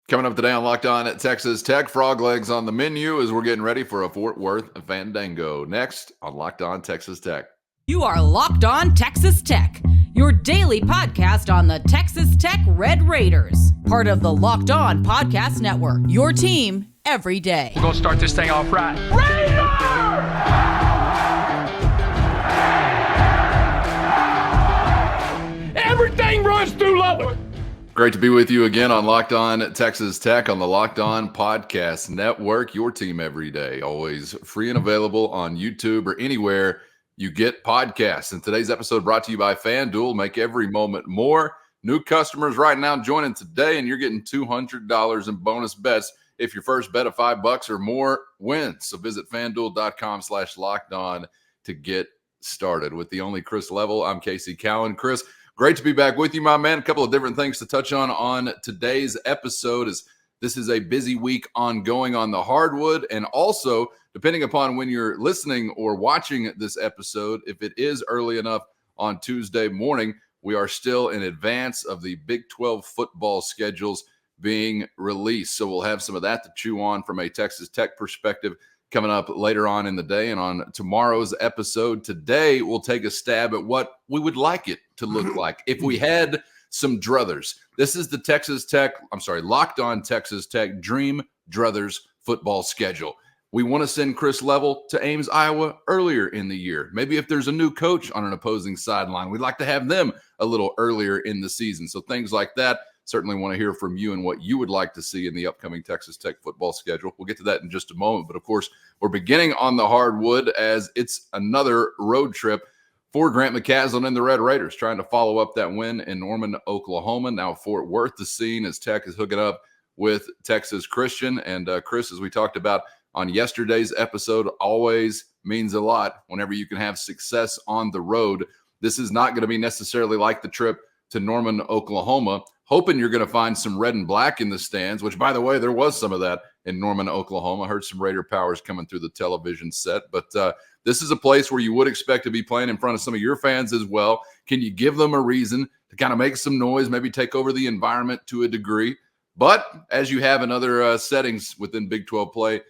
Coming up today on Locked On at Texas Tech, frog legs on the menu as we're getting ready for a Fort Worth Fandango. Next on Locked On Texas Tech. You are Locked On Texas Tech, your daily podcast on the Texas Tech Red Raiders, part of the Locked On Podcast Network, your team every day. We're going to start this thing off right. Raider! Everything runs through Lubbock. Great to be with you again on Locked On Texas Tech on the Locked On Podcast Network, your team every day. Always free and available on YouTube or anywhere you get podcasts. And today's episode brought to you by FanDuel. Make every moment more. New customers right now joining today, and you're getting $200 in bonus bets if your first bet of $5 or more wins. So visit FanDuel.com/lockedon to get started. With the only Chris Level, I'm Casey Cowan. Chris, great to be back with you, my man. A couple of different things to touch on today's episode. This is a busy week ongoing on the hardwood, and also, depending upon when you're listening or watching this episode, if it is early enough on Tuesday morning, we are still in advance of the Big 12 football schedules being released. So we'll have some of that to chew on from a Texas Tech perspective coming up later on in the day. And on tomorrow's episode, today we'll take a stab at what we would like it to look like if we had some druthers. This is the Locked On Texas Tech Dream Druthers football schedule. We want to send Chris Level to Ames, Iowa earlier in the year. Maybe if there's a new coach on an opposing sideline, we'd like to have them a little earlier in the season. So things like that. Certainly want to hear from you and what you would like to see in the upcoming Texas Tech football schedule. We'll get to that in just a moment. But, of course, we're beginning on the hardwood as it's another road trip for Grant McCasland and the Red Raiders, trying to follow up that win in Norman, Oklahoma. Now Fort Worth, the scene as Tech is hooking up with Texas Christian. And, Chris, as we talked about on yesterday's episode, always means a lot whenever you can have success on the road. This is not going to be necessarily like the trip to Norman, Oklahoma, hoping you're going to find some red and black in the stands, which, by the way, there was some of that in Norman, Oklahoma. I heard some Raider powers coming through the television set. But this is a place where you would expect to be playing in front of some of your fans as well. Can you give them a reason to kind of make some noise, maybe take over the environment to a degree? But as you have in other settings within Big 12 play,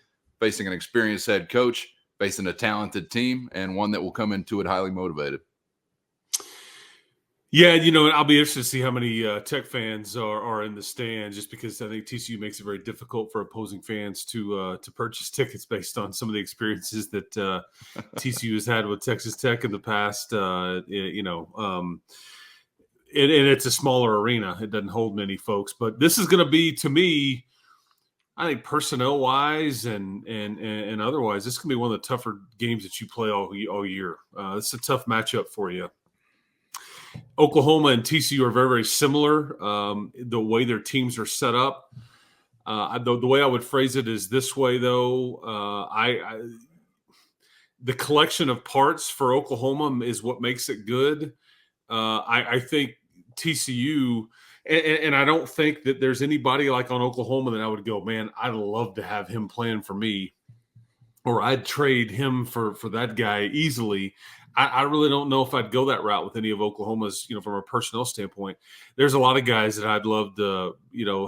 facing an experienced head coach, facing a talented team, and one that will come into it highly motivated. Yeah, I'll be interested to see how many Tech fans are in the stands, just because I think TCU makes it very difficult for opposing fans to purchase tickets based on some of the experiences that TCU has had with Texas Tech in the past. And it's a smaller arena; it doesn't hold many folks. But this is going to be, to me, I think personnel wise and otherwise, this is going to be one of the tougher games that you play all year. It's a tough matchup for you. Oklahoma and TCU are very, very similar. The way their teams are set up, the way I would phrase it is this way, though. The collection of parts for Oklahoma is what makes it good. I think TCU, and I don't think that there's anybody like on Oklahoma that I would go, man, I'd love to have him playing for me, or I'd trade him for that guy easily. I really don't know if I'd go that route with any of Oklahoma's, from a personnel standpoint. There's a lot of guys that I'd love to,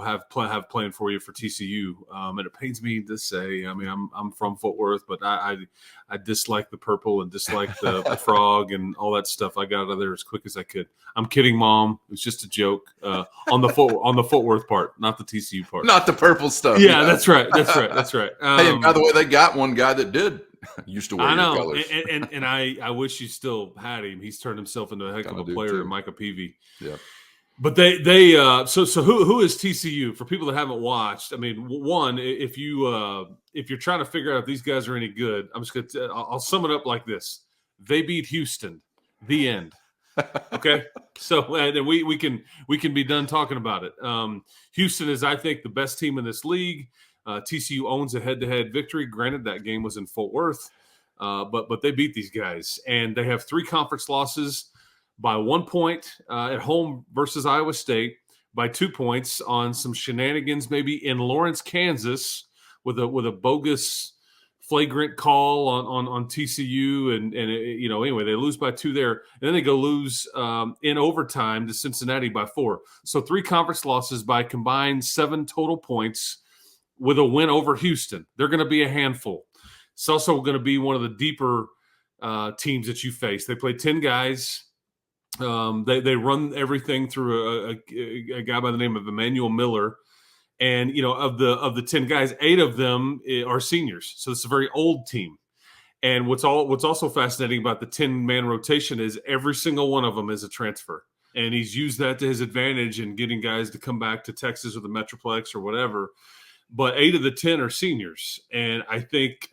have playing for you for TCU. And it pains me to say, I mean, I'm from Fort Worth, but I dislike the purple and dislike the frog and all that stuff. I got out of there as quick as I could. I'm kidding, Mom. It was just a joke on the Fort Worth part, not the TCU part. Not the purple stuff. Yeah, that's right. That's right. Hey, and by the way, they got one guy that did used to wear your colors. And I wish you still had him. He's turned himself into a heck of a player, Micah Peavy. Yeah. But so who is TCU for people that haven't watched? I mean, one, if you're trying to figure out if these guys are any good, I'll sum it up like this: they beat Houston. The end. Okay, so then we can be done talking about it. Houston is, I think, the best team in this league. TCU owns a head-to-head victory. Granted, that game was in Fort Worth, but they beat these guys, and they have 3 conference losses by 1 point at home versus Iowa State, by 2 points on some shenanigans maybe in Lawrence, Kansas, with a bogus flagrant call on TCU, and anyway, they lose by 2 there, and then they go lose in overtime to Cincinnati by 4. So 3 conference losses by combined 7 total points with a win over Houston. They're going to be a handful. It's also going to be one of the deeper teams that you face. They play 10 guys. They run everything through a guy by the name of Emmanuel Miller. And, of the 10 guys, 8 of them are seniors. So it's a very old team. And what's also fascinating about the 10-man rotation is every single one of them is a transfer. And he's used that to his advantage in getting guys to come back to Texas or the Metroplex or whatever. But 8 of the 10 are seniors. And I think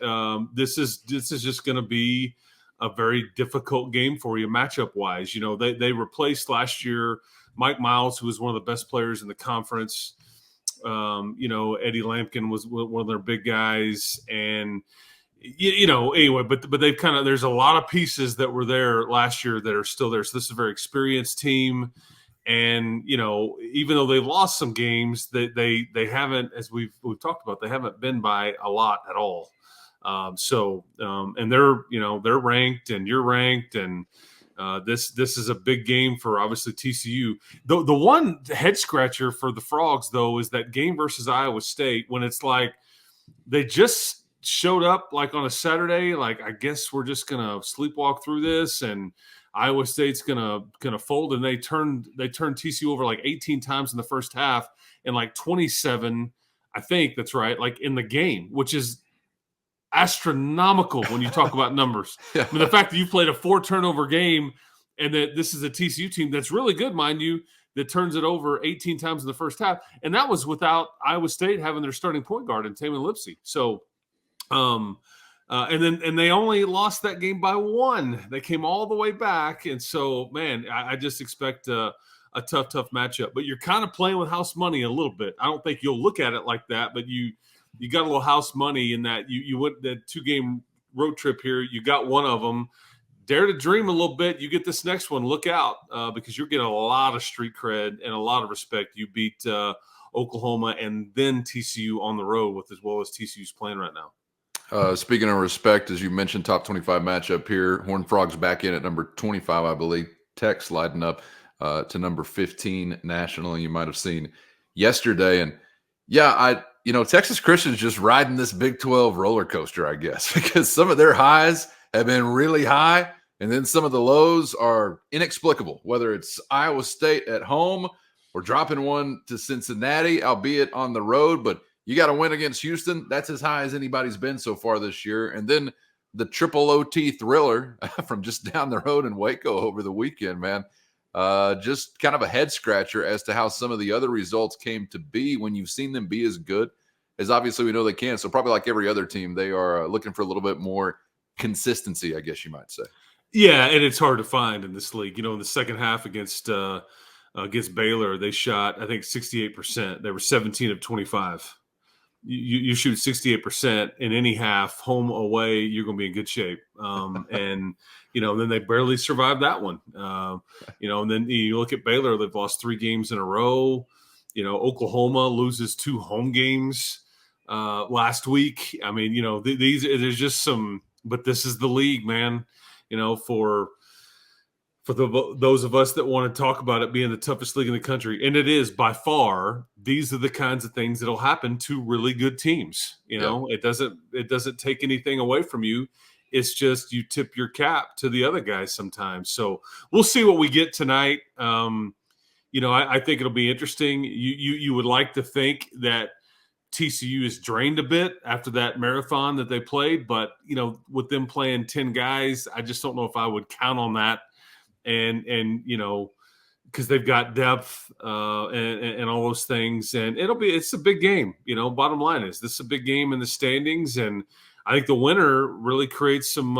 this is just going to be a very difficult game for you matchup-wise. They replaced last year Mike Miles, who was one of the best players in the conference. Eddie Lampkin was one of their big guys, and anyway, but they've there's a lot of pieces that were there last year that are still there. So this is a very experienced team, and even though they've lost some games, they haven't, as we've talked about, they haven't been by a lot at all. And they're ranked, and you're ranked, and this is a big game for obviously TCU. The one head scratcher for the Frogs, though, is that game versus Iowa State, when it's like they just showed up like on a Saturday, like, I guess we're just gonna sleepwalk through this, and Iowa State's gonna fold, and they turned TCU over like 18 times in the first half, and like 27, I think that's right, like in the game, which is astronomical when you talk about numbers. Yeah. I mean, the fact that you played a 4-turnover game and that this is a TCU team that's really good, mind you, that turns it over 18 times in the first half. And that was without Iowa State having their starting point guard in Tamin Lipsey. So, and they only lost that game by 1. They came all the way back. And so, man, I just expect a tough matchup. But you're kind of playing with house money a little bit. I don't think you'll look at it like that, but you got a little house money in that you went that 2-game road trip here. You got one of them. Dare to dream a little bit. You get this next one. Look out because you're getting a lot of street cred and a lot of respect. You beat Oklahoma and then TCU on the road with as well as TCU's playing right now. Speaking of respect, as you mentioned, top 25 matchup here. Horned Frogs back in at number 25, I believe. Tech sliding up to number 15 nationally. You might have seen yesterday. And yeah, Texas Christian's just riding this Big 12 roller coaster, I guess, because some of their highs have been really high, and then some of the lows are inexplicable, whether it's Iowa State at home or dropping one to Cincinnati, albeit on the road. But you got to win against Houston. That's as high as anybody's been so far this year. And then the L.O.T.T thriller from just down the road in Waco over the weekend, man. Just kind of a head scratcher as to how some of the other results came to be when you've seen them be as good as obviously we know they can. So probably like every other team, they are looking for a little bit more consistency, I guess you might say. Yeah, and it's hard to find in this league. In the second half against Baylor, they shot, I think, 68%. They were 17 of 25. You shoot 68% in any half, home, away, you're going to be in good shape. And then they barely survived that one. And then you look at Baylor, they've lost 3 games in a row. Oklahoma loses 2 home games last week. I mean, there's just some, but this is the league, man. For those of us that want to talk about it being the toughest league in the country, and it is by far, these are the kinds of things that'll happen to really good teams. It doesn't take anything away from you. It's just you tip your cap to the other guys sometimes. So we'll see what we get tonight. I think it'll be interesting. You would like to think that TCU is drained a bit after that marathon that they played, but with them playing 10 guys, I just don't know if I would count on that. And because they've got depth and all those things, and it's a big game. Bottom line is this is a big game in the standings, and I think the winner really creates some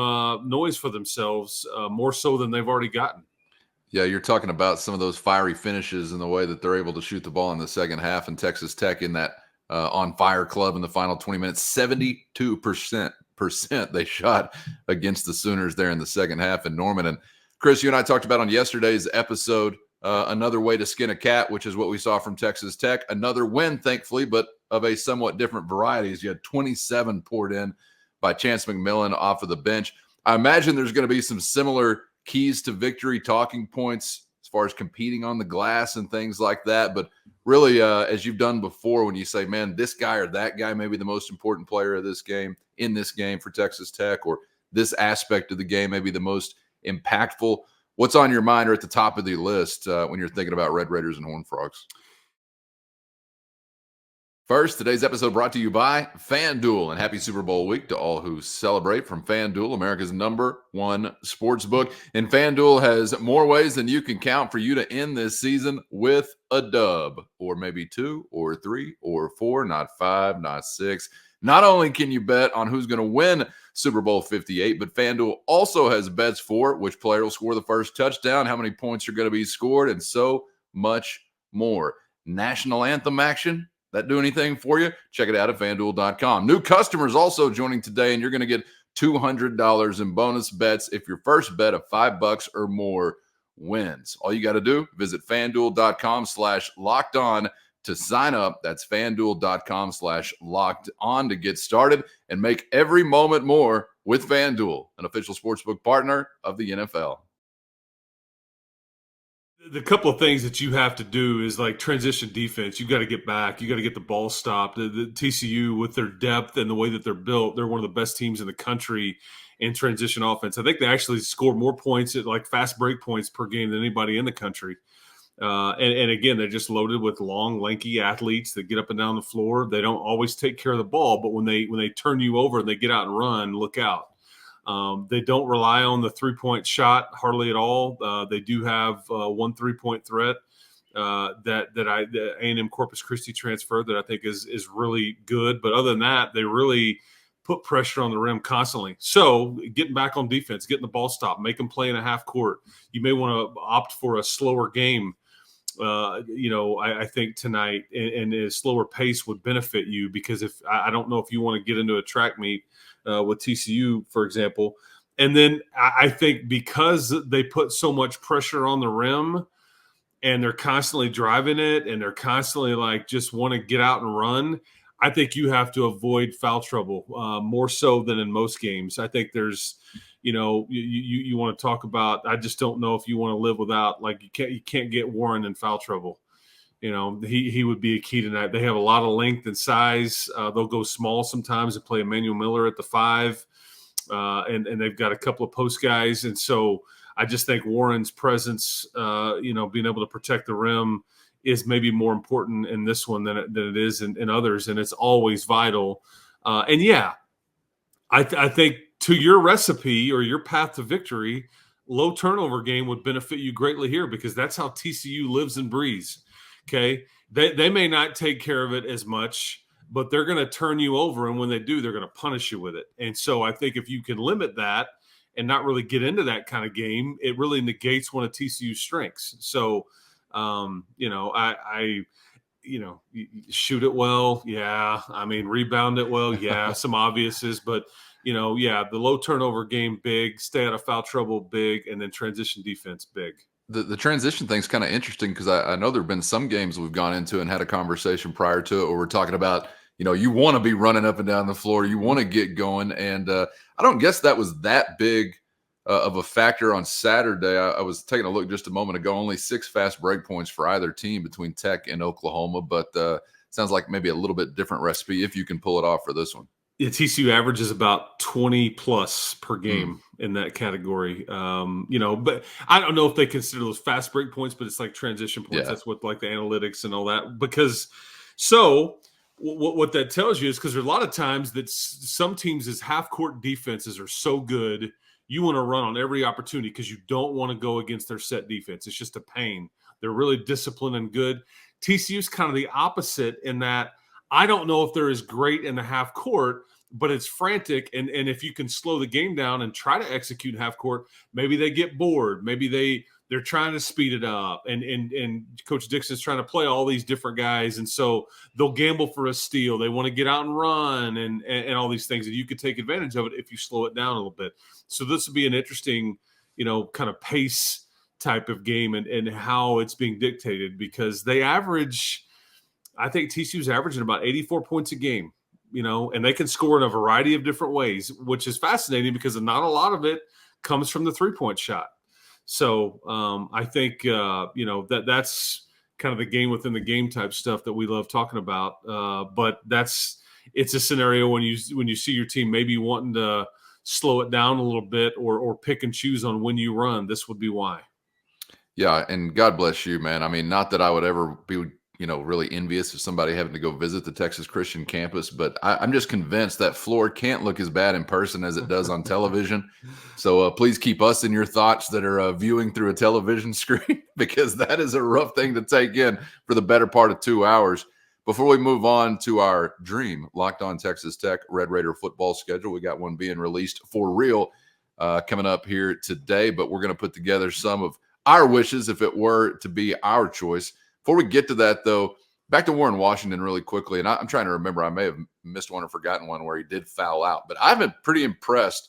noise for themselves, more so than they've already gotten. Yeah, you're talking about some of those fiery finishes and the way that they're able to shoot the ball in the second half, and Texas Tech in that on fire club in the final 20 minutes, 72% they shot against the Sooners there in the second half in Norman. And Chris, you and I talked about on yesterday's episode, another way to skin a cat, which is what we saw from Texas Tech. Another win, thankfully, but of a somewhat different variety, as you had 27 poured in by Chance McMillan off of the bench. I imagine there's going to be some similar keys to victory talking points as far as competing on the glass and things like that. But really, as you've done before, when you say, man, this guy or that guy may be the most important player of this game, in this game for Texas Tech, or this aspect of the game may be the most impactful. What's on your mind or at the top of the list when you're thinking about Red Raiders and Horned Frogs? First, today's episode brought to you by FanDuel, and happy Super Bowl week to all who celebrate from FanDuel, America's #1 sports book. And FanDuel has more ways than you can count for you to end this season with a dub, or maybe 2 or 3 or 4, not 5, not 6. Not only can you bet on who's going to win Super Bowl 58, but FanDuel also has bets for which player will score the first touchdown, how many points are going to be scored, and so much more. National anthem action. That do anything for you? Check it out at FanDuel.com. New customers also joining today, and you're going to get $200 in bonus bets if your first bet of $5 or more wins. All you got to do, visit FanDuel.com/lockedon to sign up. That's FanDuel.com/lockedon to get started and make every moment more with FanDuel, an official sportsbook partner of the NFL. The couple of things that you have to do is like transition defense. You got to get back. You got to get the ball stopped. The TCU, with their depth and the way that they're built, they're one of the best teams in the country in transition offense. I think they actually score more points at like fast break points per game than anybody in the country. And again, they're just loaded with long, lanky athletes that get up and down the floor. They don't always take care of the ball, but when they turn you over and they get out and run, look out. They don't rely on the three-point shot hardly at all. They do have one three-point threat that A&M Corpus Christi transfer that I think is really good. But other than that, they really put pressure on the rim constantly. So getting back on defense, getting the ball stopped, make them play in a half court. You may want to opt for a slower game. I think tonight and a slower pace would benefit you, because if I don't know if you want to get into a track meet with TCU, for example. And then I think because they put so much pressure on the rim and they're constantly driving it and they're constantly like just want to get out and run, I think you have to avoid foul trouble more so than in most games. I think there's, you want to talk about, I just don't know if you want to live without, like, you can't get Warren in foul trouble. He would be a key tonight. They have a lot of length and size. They'll go small sometimes and play Emmanuel Miller at the 5. And they've got a couple of post guys. And so I just think Warren's presence, being able to protect the rim is maybe more important in this one than it is in others. And it's always vital. I think to your recipe or your path to victory, low turnover game would benefit you greatly here, because that's how TCU lives and breathes. Okay. They may not take care of it as much, but they're going to turn you over. And when they do, they're going to punish you with it. And so I think if you can limit that and not really get into that kind of game, it really negates one of TCU's strengths. So, shoot it well. Yeah. I mean, rebound it well. Yeah. Some obviouses, but the low turnover game, big, stay out of foul trouble, big, and then transition defense, big. The transition thing's kind of interesting, because I know there have been some games we've gone into and had a conversation prior to it where we're talking about, you want to be running up and down the floor, you want to get going. And I don't guess that was that big of a factor on Saturday. I was taking a look just a moment ago, only 6 fast break points for either team between Tech and Oklahoma, but sounds like maybe a little bit different recipe if you can pull it off for this one. Yeah, TCU averages about 20 plus per game in that category. But I don't know if they consider those fast break points, but it's like transition points. Yeah. That's what, like, the analytics and all that. Because what that tells you is, because there's a lot of times that some teams' half court defenses are so good, you want to run on every opportunity because you don't want to go against their set defense. It's just a pain. They're really disciplined and good. TCU's kind of the opposite in that I don't know if they're as great in the half court, but it's frantic. And if you can slow the game down and try to execute half court, maybe they get bored. Maybe they're trying to speed it up. And Coach Dixon's trying to play all these different guys. And so they'll gamble for a steal. They want to get out and run and all these things. And you could take advantage of it if you slow it down a little bit. So this would be an interesting, kind of pace type of game and how it's being dictated, because they average – I think TCU's averaging about 84 points a game, and they can score in a variety of different ways, which is fascinating because not a lot of it comes from the 3-point shot. So I think, that's kind of the game within the game type stuff that we love talking about. But it's a scenario when you see your team maybe wanting to slow it down a little bit or pick and choose on when you run, this would be why. Yeah, and God bless you, man. I mean, not that I would ever be, really envious of somebody having to go visit the Texas Christian campus, but I'm just convinced that floor can't look as bad in person as it does on television. So please keep us in your thoughts that are viewing through a television screen, because that is a rough thing to take in for the better part of 2 hours. Before we move on to our dream Locked On Texas Tech Red Raider football schedule, we got one being released for real coming up here today, but we're going to put together some of our wishes if it were to be our choice. Before we get to that, though, back to Warren Washington really quickly. And I'm trying to remember, I may have missed one or forgotten one where he did foul out, but I've been pretty impressed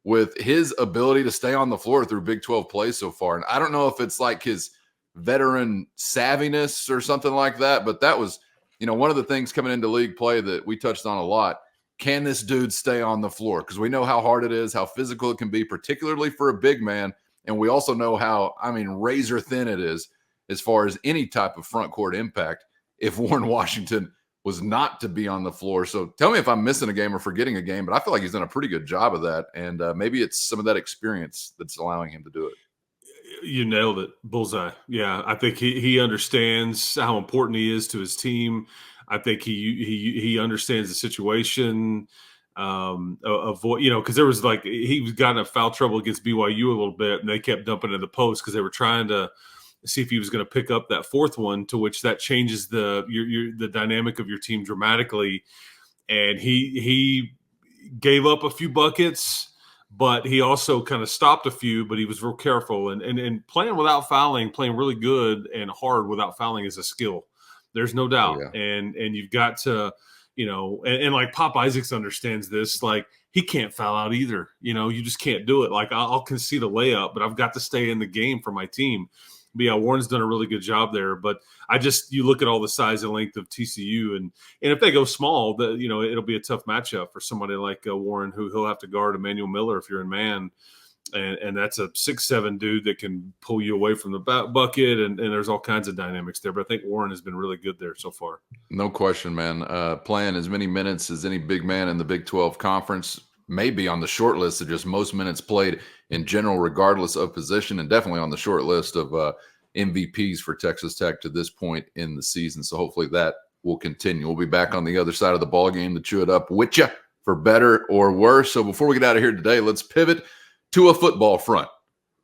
with his ability to stay on the floor through Big 12 play so far. And I don't know if it's like his veteran savviness or something like that, but that was, one of the things coming into league play that we touched on a lot. Can this dude stay on the floor? Because we know how hard it is, how physical it can be, particularly for a big man. And we also know how, razor thin it is as far as any type of front court impact if Warren Washington was not to be on the floor. So tell me if I'm missing a game or forgetting a game, but I feel like he's done a pretty good job of that. And maybe it's some of that experience that's allowing him to do it. You nailed it. Bullseye. Yeah, I think he understands how important he is to his team. I think he understands the situation. Because there was he was got in a foul trouble against BYU a little bit, and they kept dumping in the post because they were trying to see if he was going to pick up that fourth one, to which that changes the dynamic of your team dramatically. And he gave up a few buckets, but he also kind of stopped a few, but he was real careful. And playing without fouling, playing really good and hard without fouling is a skill. There's no doubt. Oh, yeah. And you've got to – and like Pop Isaacs understands this, like he can't foul out either. You just can't do it. Like I'll concede a layup, but I've got to stay in the game for my team. But yeah, Warren's done a really good job there. But you look at all the size and length of TCU, and if they go small, it'll be a tough matchup for somebody like Warren, who he'll have to guard Emmanuel Miller if you're in man. And that's a 6'7" dude that can pull you away from the bucket, and there's all kinds of dynamics there. But I think Warren has been really good there so far. No question, man. Playing as many minutes as any big man in the Big 12 conference, may be on the short list of just most minutes played in general, regardless of position, and definitely on the short list of MVPs for Texas Tech to this point in the season. So hopefully that will continue. We'll be back on the other side of the ball game to chew it up with you for better or worse. So before we get out of here today, let's pivot to a football front.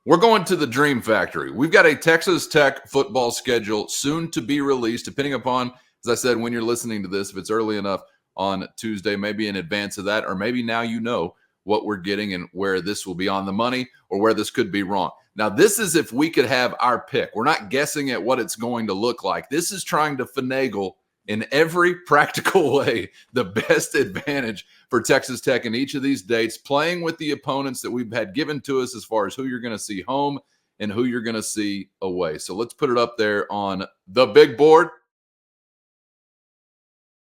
We're going to the Dream Factory. We've got a Texas Tech football schedule soon to be released, depending upon, as I said, when you're listening to this, if it's early enough on Tuesday, maybe in advance of that, or maybe now you know what we're getting and where this will be on the money or where this could be wrong. Now, this is if we could have our pick. We're not guessing at what it's going to look like. This is trying to finagle in every practical way the best advantage for Texas Tech in each of these dates, playing with the opponents that we've had given to us as far as who you're going to see home and who you're going to see away. So let's put it up there on the big board.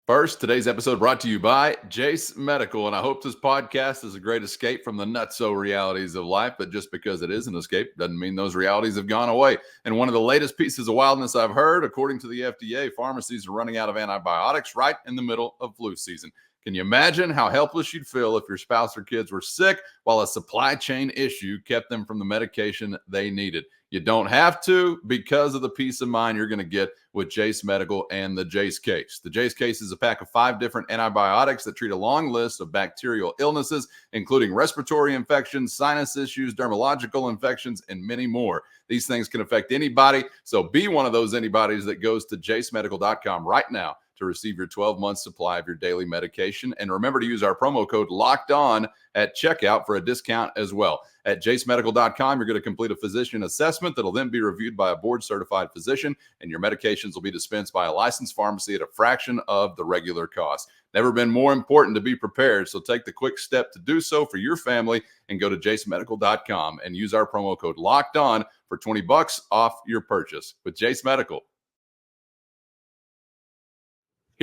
First, today's episode brought to you by Jace Medical, and I hope this podcast is a great escape from the nutso realities of life, but just because it is an escape doesn't mean those realities have gone away. And one of the latest pieces of wildness I've heard, according to the FDA, pharmacies are running out of antibiotics right in the middle of flu season. Can you imagine how helpless you'd feel if your spouse or kids were sick while a supply chain issue kept them from the medication they needed? You don't have to, because of the peace of mind you're going to get with Jace Medical and the Jace Case. The Jace Case is a pack of 5 different antibiotics that treat a long list of bacterial illnesses, including respiratory infections, sinus issues, dermatological infections, and many more. These things can affect anybody, so be one of those anybody's that goes to jacemedical.com right now to receive your 12-month supply of your daily medication. And remember to use our promo code LOCKEDON at checkout for a discount as well. At jacemedical.com, you're going to complete a physician assessment that'll then be reviewed by a board-certified physician, and your medications will be dispensed by a licensed pharmacy at a fraction of the regular cost. Never been more important to be prepared, so take the quick step to do so for your family and go to jacemedical.com and use our promo code LOCKEDON for $20 off your purchase with Jace Medical.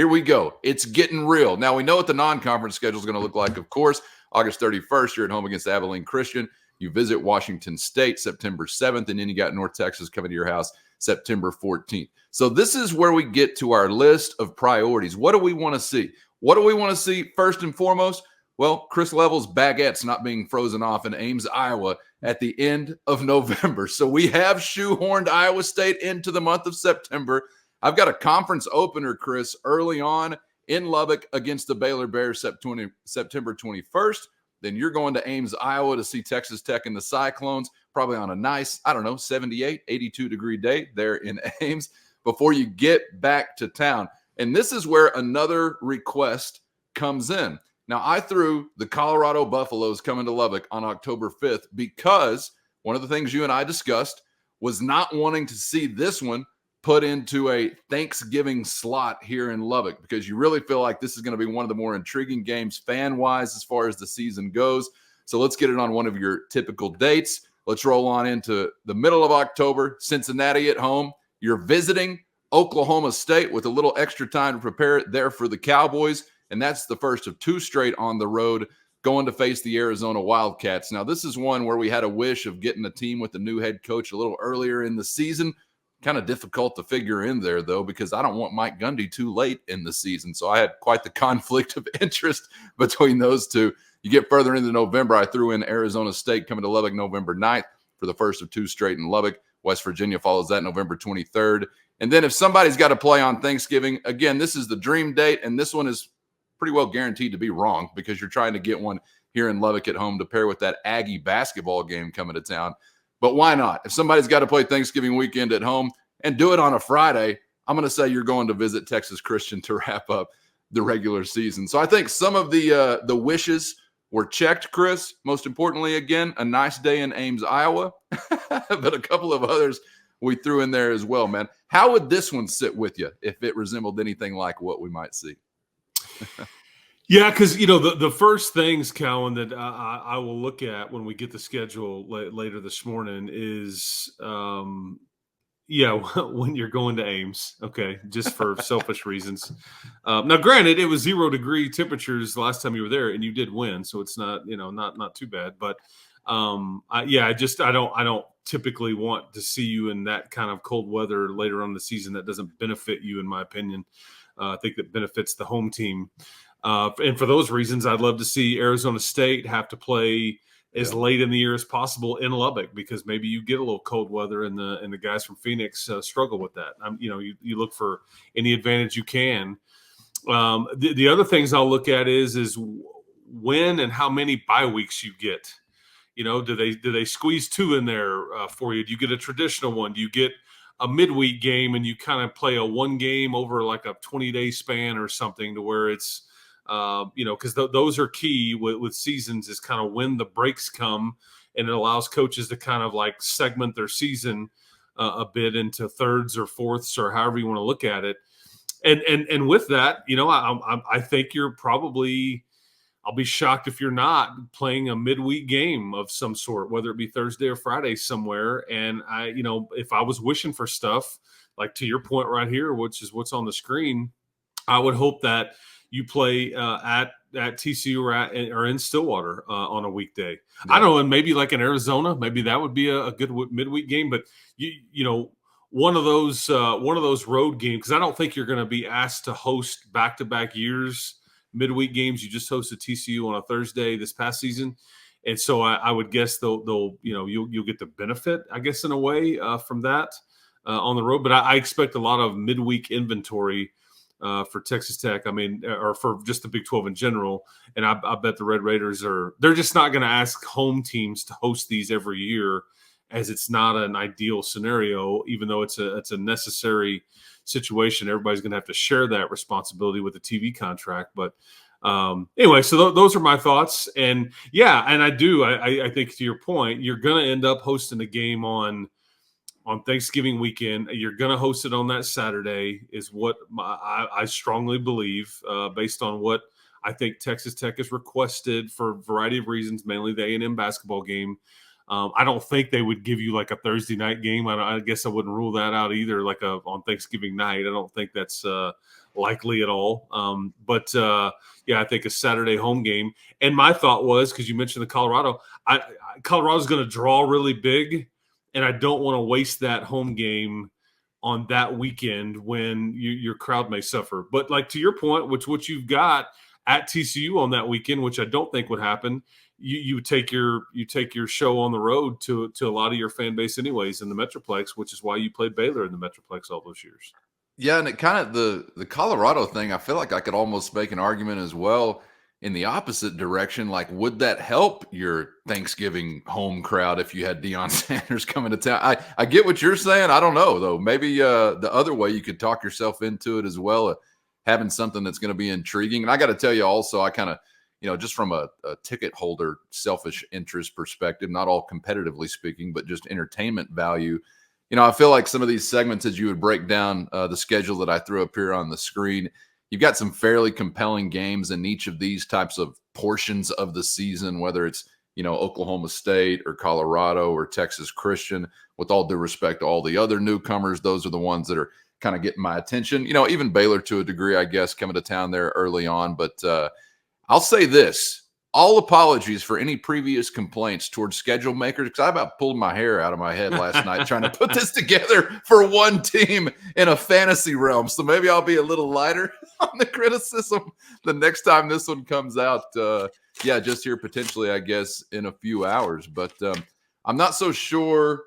here we go. It's getting real. Now, we know what the non-conference schedule is going to look like, of course. August 31st, you're at home against Abilene Christian. You visit Washington State September 7th, and then you got North Texas coming to your house September 14th. So this is where we get to our list of priorities. What do we want to see? What do we want to see first and foremost? Well, Chris Level's baguettes not being frozen off in Ames, Iowa at the end of November. So we have shoehorned Iowa State into the month of September. I've got a conference opener, Chris, early on in Lubbock against the Baylor Bears September 21st. Then you're going to Ames, Iowa to see Texas Tech and the Cyclones, probably on a nice, 78, 82-degree day there in Ames before you get back to town. And this is where another request comes in. Now, I threw the Colorado Buffaloes coming to Lubbock on October 5th because one of the things you and I discussed was not wanting to see this one put into a Thanksgiving slot here in Lubbock because you really feel like this is going to be one of the more intriguing games fan-wise as far as the season goes. So let's get it on one of your typical dates. Let's roll on into the middle of October, Cincinnati at home. You're visiting Oklahoma State with a little extra time to prepare it there for the Cowboys, and that's the first of two straight on the road going to face the Arizona Wildcats. Now, this is one where we had a wish of getting a team with a new head coach a little earlier in the season. Kind of difficult to figure in there, though, because I don't want Mike Gundy too late in the season. So I had quite the conflict of interest between those two. You get further into November, I threw in Arizona State coming to Lubbock November 9th for the first of two straight in Lubbock. West Virginia follows that November 23rd. And then if somebody's got to play on Thanksgiving, again, this is the dream date, and this one is pretty well guaranteed to be wrong because you're trying to get one here in Lubbock at home to pair with that Aggie basketball game coming to town. But why not? If somebody's got to play Thanksgiving weekend at home and do it on a Friday, I'm going to say you're going to visit Texas Christian to wrap up the regular season. So I think some of the wishes were checked, Chris. Most importantly, again, a nice day in Ames, Iowa, but a couple of others we threw in there as well, man. How would this one sit with you if it resembled anything like what we might see? Yeah, because, the first things, Cowan, that I will look at when we get the schedule later this morning is, when you're going to Ames, okay, just for selfish reasons. Now, granted, it was 0-degree temperatures the last time you were there, and you did win, so it's not, not too bad. But I don't typically want to see you in that kind of cold weather later on in the season. That doesn't benefit you, in my opinion. I think that benefits the home team. And for those reasons, I'd love to see Arizona State have to play as late in the year as possible in Lubbock, because maybe you get a little cold weather and the guys from Phoenix struggle with that. You look for any advantage you can. The other things I'll look at is when and how many bye weeks you get. Do they squeeze two in there for you? Do you get a traditional one? Do you get a midweek game and you kind of play a one game over like a 20-day span or something to where it's because those are key with seasons, is kind of when the breaks come, and it allows coaches to kind of like segment their season a bit into thirds or fourths or however you want to look at it. And with that, I think you're probably, I'll be shocked if you're not playing a midweek game of some sort, whether it be Thursday or Friday somewhere. And if I was wishing for stuff like to your point right here, which is what's on the screen, I would hope that you play at TCU or in Stillwater on a weekday. Yeah. I don't know, and maybe like in Arizona, maybe that would be a good midweek game. But one of those road games, because I don't think you're going to be asked to host back-to-back years midweek games. You just hosted TCU on a Thursday this past season, and so I would guess you'll get the benefit, I guess, in a way from that on the road. But I expect a lot of midweek inventory for Texas Tech, or for just the Big 12 in general. And I bet the Red Raiders they're just not going to ask home teams to host these every year, as it's not an ideal scenario, even though it's a necessary situation. Everybody's going to have to share that responsibility with the TV contract. But anyway, so those are my thoughts. And yeah, and I think to your point, you're going to end up hosting a game on Thanksgiving weekend. You're going to host it on that Saturday, is what I strongly believe, based on what I think Texas Tech has requested for a variety of reasons, mainly the A&M basketball game. I don't think they would give you like a Thursday night game. I guess I wouldn't rule that out either, like on Thanksgiving night. I don't think that's likely at all. But I think a Saturday home game. And my thought was, because you mentioned the Colorado, Colorado's going to draw really big, and I don't want to waste that home game on that weekend when your crowd may suffer. But like to your point, what you've got at TCU on that weekend, which I don't think would happen, you take your show on the road to a lot of your fan base anyways in the Metroplex, which is why you played Baylor in the Metroplex all those years. Yeah, and it kind of the Colorado thing, I feel like I could almost make an argument as well in the opposite direction. Like, would that help your Thanksgiving home crowd if you had Deion Sanders coming to town? I get what you're saying. I don't know, though. Maybe the other way you could talk yourself into it as well, having something that's going to be intriguing. And I got to tell you also, I kind of, just from a ticket holder, selfish interest perspective, not all competitively speaking, but just entertainment value, I feel like some of these segments, as you would break down the schedule that I threw up here on the screen, you've got some fairly compelling games in each of these types of portions of the season, whether it's, Oklahoma State or Colorado or Texas Christian. With all due respect to all the other newcomers, those are the ones that are kind of getting my attention. Even Baylor to a degree, I guess, coming to town there early on. But I'll say this. All apologies for any previous complaints towards schedule makers, because I about pulled my hair out of my head last night trying to put this together for one team in a fantasy realm. So maybe I'll be a little lighter on the criticism the next time this one comes out. Just here potentially, I guess, in a few hours. But I'm not so sure.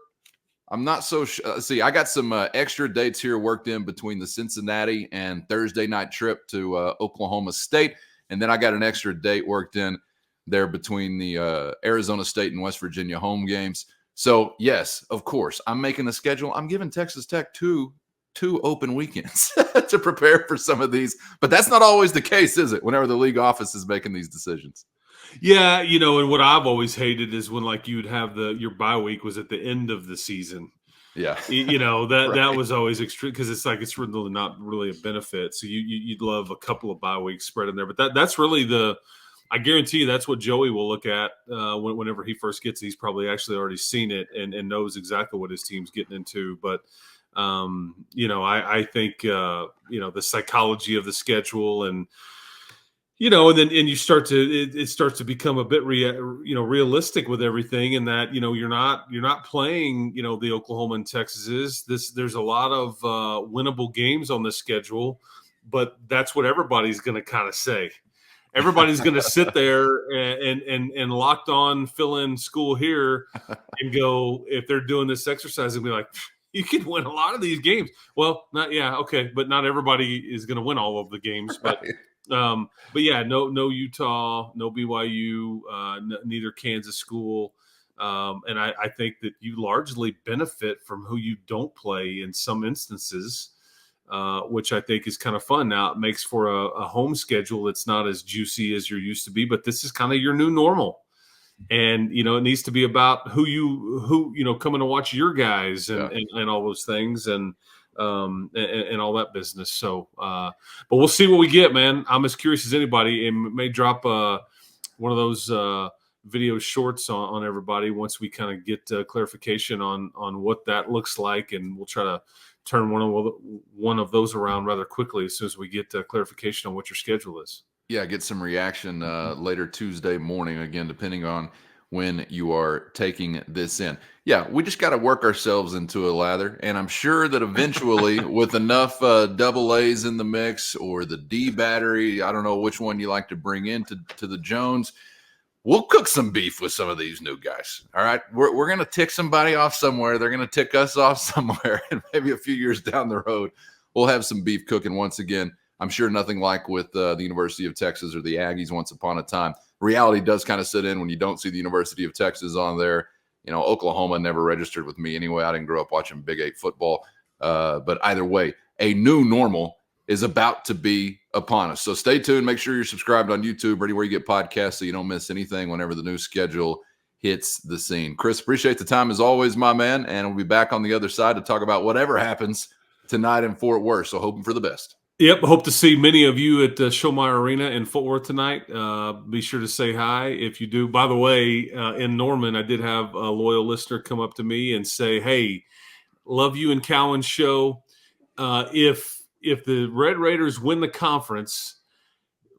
See, I got some extra dates here worked in between the Cincinnati and Thursday night trip to Oklahoma State. And then I got an extra date worked in there between the Arizona State and West Virginia home games. So, yes, of course, I'm making a schedule. I'm giving Texas Tech two open weekends to prepare for some of these. But that's not always the case, is it, whenever the league office is making these decisions? Yeah, and what I've always hated is when, like, you would have your bye week was at the end of the season. Yeah. That was always extreme, because it's really not really a benefit. So you'd love a couple of bye weeks spread in there. But that's really I guarantee you that's what Joey will look at whenever he first gets it. He's probably actually already seen it and knows exactly what his team's getting into. But, I think, the psychology of the schedule and you start it starts to become a bit realistic with everything, and that you're not playing the Oklahoma and Texas. There's a lot of winnable games on the schedule, but that's what everybody's going to kind of say. Everybody's going to sit there and locked on fill in school here and go, if they're doing this exercise, and be like, you can win a lot of these games. Well, but not everybody is going to win all of the games, but. No Utah, no BYU, neither Kansas school. And I think that you largely benefit from who you don't play in some instances, which I think is kind of fun. Now it makes for a home schedule that's not as juicy as you're used to be, but this is kind of your new normal. And, it needs to be about who coming to watch your guys and all those things. And all that business. So, but we'll see what we get, man. I'm as curious as anybody, and may drop one of those video shorts on everybody once we kind of get clarification on what that looks like, and we'll try to turn one of those around rather quickly as soon as we get clarification on what your schedule is. Yeah, get some reaction later Tuesday morning, again, depending on when you are taking this in. Yeah, we just got to work ourselves into a lather. And I'm sure that eventually with enough double A's in the mix, or the D battery, I don't know which one you like to bring into the Jones, we'll cook some beef with some of these new guys. All right. We're going to tick somebody off somewhere. They're going to tick us off somewhere. And maybe a few years down the road, we'll have some beef cooking once again. I'm sure nothing like with the University of Texas or the Aggies once upon a time. Reality does kind of sit in when you don't see the University of Texas on there. Oklahoma never registered with me anyway. I didn't grow up watching Big 8 football. But either way, a new normal is about to be upon us. So stay tuned. Make sure you're subscribed on YouTube or anywhere you get podcasts so you don't miss anything whenever the new schedule hits the scene. Chris, appreciate the time as always, my man. And we'll be back on the other side to talk about whatever happens tonight in Fort Worth. So hoping for the best. Yep, hope to see many of you at Showmeyer Arena in Fort Worth tonight. Be sure to say hi if you do. By the way, in Norman, I did have a loyal listener come up to me and say, "Hey, love you and Cowan's show. If if the Red Raiders win the conference,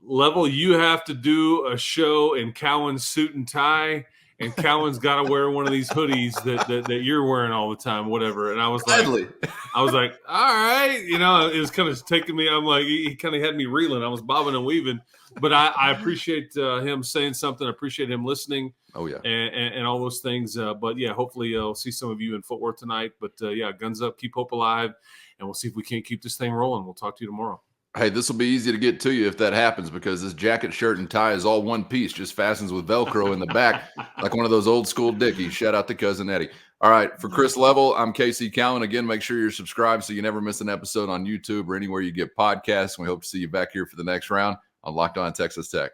Level, you have to do a show in Cowan's suit and tie, and Cowan's got to wear one of these hoodies that you're wearing all the time, whatever. And I was like, all right, it was kind of taking me. I'm like, he kind of had me reeling. I was bobbing and weaving, but I appreciate him saying something. I appreciate him listening. Oh yeah, and all those things. But yeah, hopefully I'll see some of you in Fort Worth tonight. But yeah, guns up, keep hope alive, and we'll see if we can't keep this thing rolling. We'll talk to you tomorrow. Hey, this will be easy to get to you if that happens, because this jacket, shirt, and tie is all one piece, just fastens with Velcro in the back, like one of those old school Dickies. Shout out to Cousin Eddie. All right, for Chris Level, I'm Casey Cowan. Again, make sure you're subscribed so you never miss an episode on YouTube or anywhere you get podcasts. And we hope to see you back here for the next round on Locked On Texas Tech.